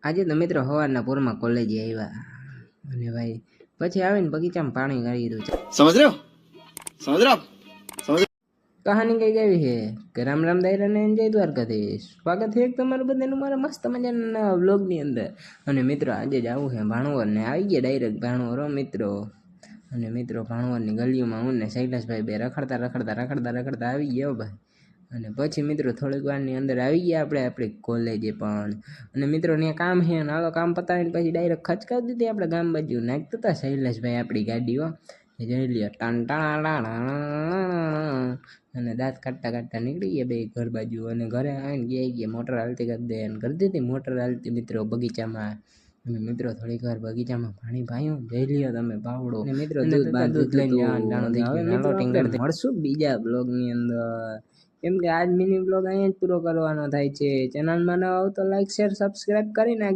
આજે તો મિત્રો સવારના પોરમાં કોલેજે આવ્યા અને ભાઈ પછી આવીને બગીચામાં પાણી ગાળી દીધું. સમજ રહ્યો સમજ રહ્યો સમજ કહાની કઈ એવી છે કે રામ રામ દાયરા ને જય દ્વારકાધીશ. સ્વાગત છે તમારું બધાનું મારા મસ્ત મજાના વ્લોગની અંદર. અને મિત્રો આજે જ આવું છે ભાણવર ને આવી ગયા ડાયરેક્ટ ભાણવર મિત્રો. અને મિત્રો ભાણવરની ગલીઓમાં હું ને શૈલેષભાઈ બે રખડતા આવી ગયો ભાઈ. અને પછી મિત્રો થોડીક વારની અંદર આવી ગયા આપણે આપણી કોલેજે પણ. અને મિત્રો ત્યાં કામ છે ને હાલો કામ પતાવીને પછી ડાયરેક્ટ ખચકાવી દીધી આપણે ગામ બાજુ નાખતા હતા શૈલેષભાઈ આપણી ગાડીઓ જોઈ લ્યો અને દાંત કાઢતા નીકળી ગયા બે ઘર બાજુ. અને ઘરે આવીને ગયા મોટર હાલતી કરી દે અને કરી દીધી મોટર હાલતી મિત્રો બગીચામાં. અને મિત્રો થોડીક વાર બગીચામાં પાણી પાયું જોઈ લ્યો તમે પાવડો. અને મિત્રો દૂધ લઈને જવાનું મળશું બીજા બ્લોગની અંદર. કેમ કે આજ મિની બ્લોગ અહીંયા જ પૂરો કરવાનો થાય છે. ચેનલમાં ન આવો તો લાઈક શેર સબસ્ક્રાઈબ કરી નાખજો.